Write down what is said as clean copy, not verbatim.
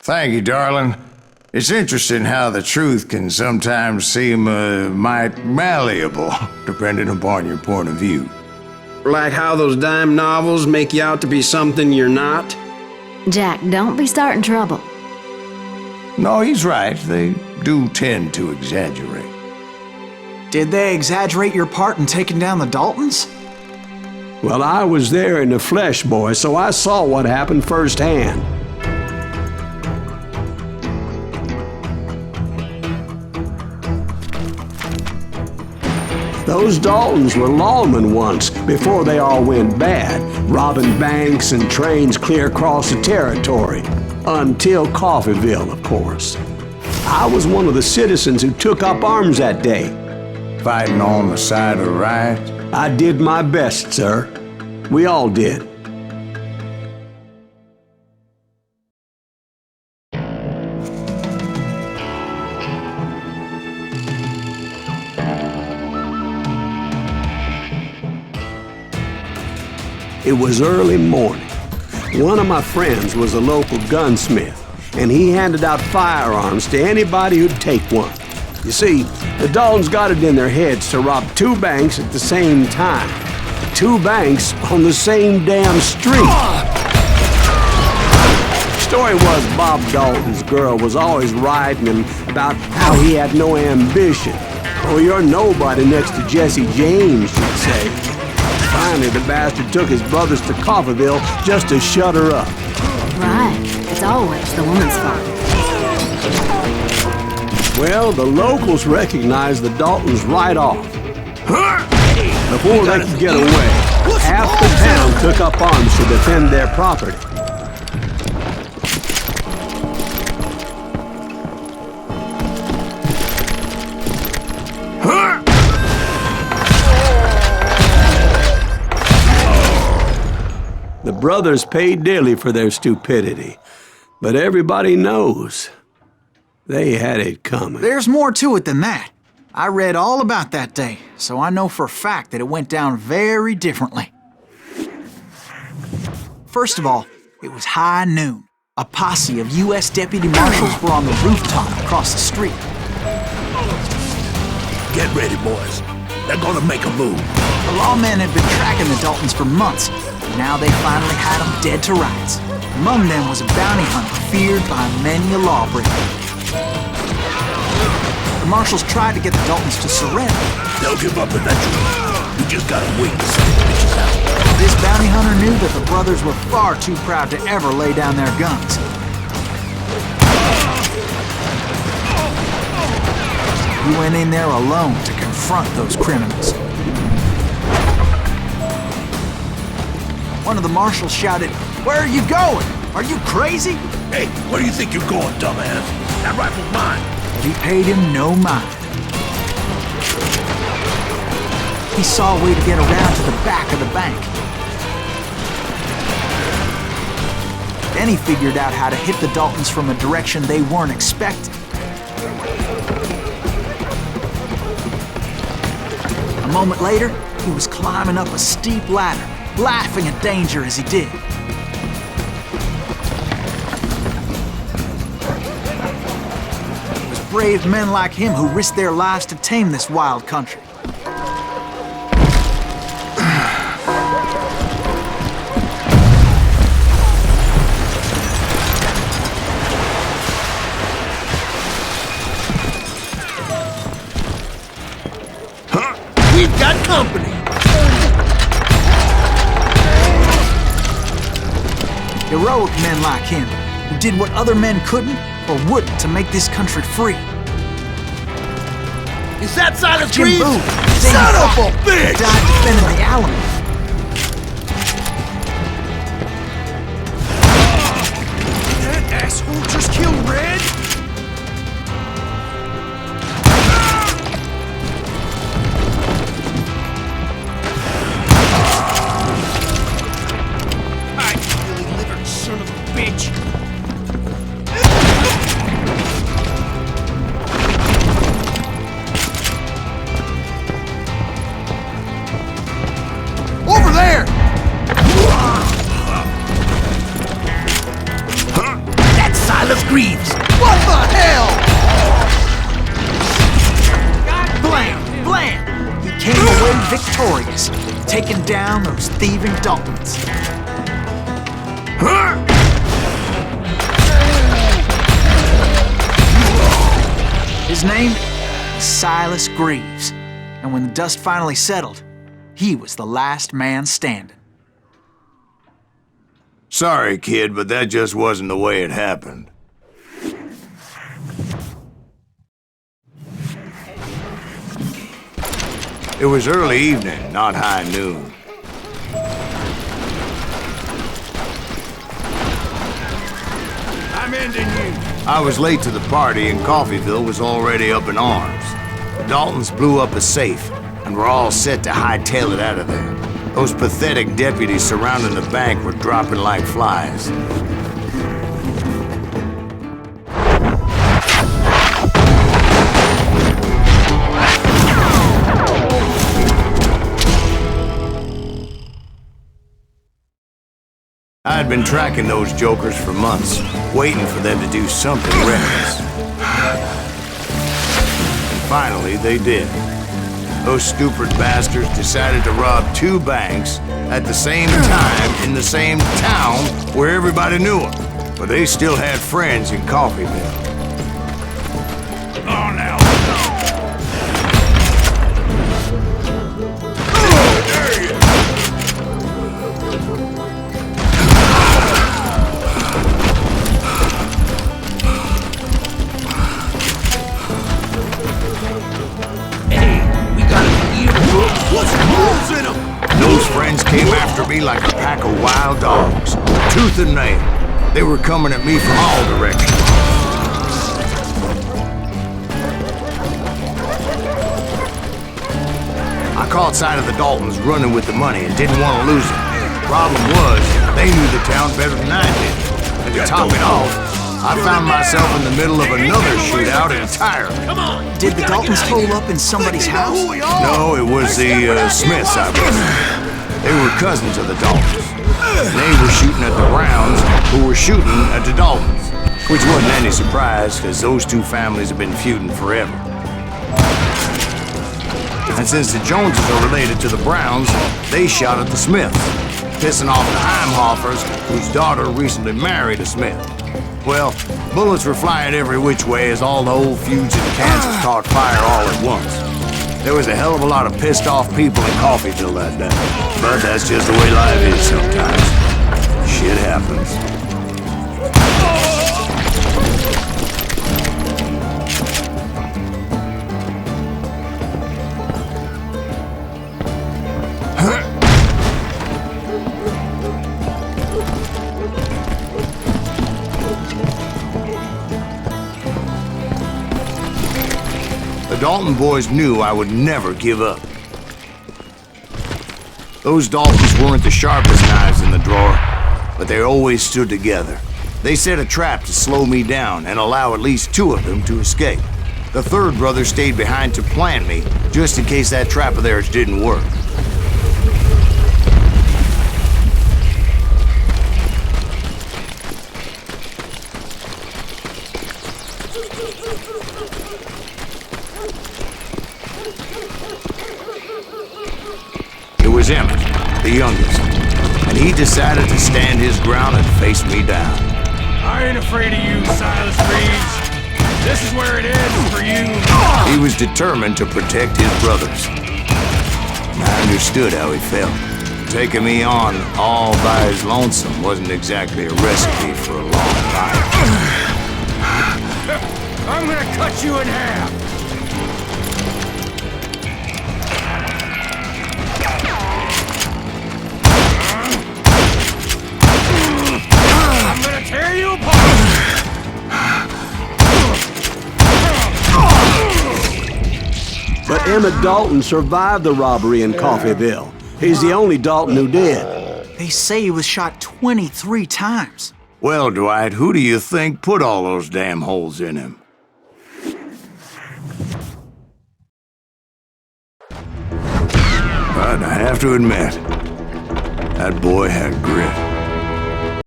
Thank you, darling. It's interesting how the truth can sometimes seem mite malleable, depending upon your point of view. Like how those dime novels make you out to be something you're not? Jack, don't be starting trouble. No, he's right. They do tend to exaggerate. Did they exaggerate your part in taking down the Daltons? Well, I was there in the flesh, boy, so I saw what happened firsthand. Those Daltons were lawmen once, before they all went bad, robbing banks and trains clear across the territory. Until Coffeeville, of course. I was one of the citizens who took up arms that day. Fighting on the side of the right? I did my best, sir. We all did. It was early morning. One of my friends was a local gunsmith, and he handed out firearms to anybody who'd take one. You see, the Daltons got it in their heads to rob two banks at the same time. Two banks on the same damn street. Story was Bob Dalton's girl was always writing him about how he had no ambition. Oh, you're nobody next to Jesse James, she'd say. Finally, the bastard took his brothers to Coffeeville just to shut her up. Right. It's always the woman's fault. Well, the locals recognized the Daltons right off. Before they could get away, half the town took up arms to defend their property. The brothers paid dearly for their stupidity, but everybody knows they had it coming. There's more to it than that. I read all about that day, so I know for a fact that it went down very differently. First of all, it was high noon. A posse of U.S. deputy marshals were on the rooftop across the street. Get ready, boys. They're gonna make a move. The lawmen had been tracking the Daltons for months, and now they finally had them dead to rights. Among them was a bounty hunter feared by many a lawbreaker. The marshals tried to get the Daltons to surrender. They'll give up eventually. We just gotta wait to see the bitches out. This bounty hunter knew that the brothers were far too proud to ever lay down their guns. He went in there alone to confront those criminals. One of the marshals shouted, "Where are you going? Are you crazy?" Hey, where do you think you're going, dumbass? That rifle's mine. But he paid him no mind. He saw a way to get around to the back of the bank. Then he figured out how to hit the Daltons from a direction they weren't expecting. A moment later, he was climbing up a steep ladder, laughing at danger as he did. It was brave men like him who risked their lives to tame this wild country. We've got company. Heroic men like him, who did what other men couldn't or wouldn't to make this country free. Is that Silas Jim Greaves? Booth, Son of a bitch! died defending the Alamo. That asshole just killed Red? Son of a bitch! Over there! That's Silas Greaves! Greaves! What the hell? Blam! Blam! He came away victorious, taking down those thieving Daltons. His name was Silas Greaves, and when the dust finally settled, he was the last man standing. Sorry, kid, but that just wasn't the way it happened. It was early evening, not high noon. I'm ending you. I was late to the party and Coffeyville was already up in arms. The Daltons blew up a safe and were all set to hightail it out of there. Those pathetic deputies surrounding the bank were dropping like flies. I had been tracking those jokers for months, waiting for them to do something reckless. And finally, they did. Those stupid bastards decided to rob 2 banks at the same time in the same town where everybody knew them. But they still had friends in Coffeyville. Oh, now. Those friends came after me like a pack of wild dogs, tooth and nail. They were coming at me from all directions. I caught sight of the Daltons running with the money and didn't want to lose it. Problem was, they knew the town better than I did. And to top it off, I found myself in the middle of another shootout entirely. Did the Daltons hole up in somebody's house? No, it was the Smiths, I believe. They were cousins of the Daltons. They were shooting at the Browns, who were shooting at the Daltons. Which wasn't any surprise, because those 2 families have been feuding forever. And since the Joneses are related to the Browns, they shot at the Smiths, pissing off the Heimhoffers, whose daughter recently married a Smith. Well, bullets were flying every which way as all the old feuds in Kansas caught fire all at once. There was a hell of a lot of pissed off people in Coffeyville that day. But that's just the way life is sometimes. Shit happens. The Dalton boys knew I would never give up. Those Daltons weren't the sharpest knives in the drawer, but they always stood together. They set a trap to slow me down and allow at least 2 of them to escape. The 3rd brother stayed behind to plant me, just in case that trap of theirs didn't work. It was Emmett, the youngest, and he decided to stand his ground and face me down. I ain't afraid of you, Silas Greaves. This is where it ends for you. He was determined to protect his brothers. And I understood how he felt. Taking me on all by his lonesome wasn't exactly a recipe for a long life. I'm gonna cut you in half. I'm gonna tear you apart. But Emmett Dalton survived the robbery in Coffeyville. He's the only Dalton who did. They say he was shot 23 times. Well, Dwight, who do you think put all those damn holes in him? But I have to admit, that boy had grit.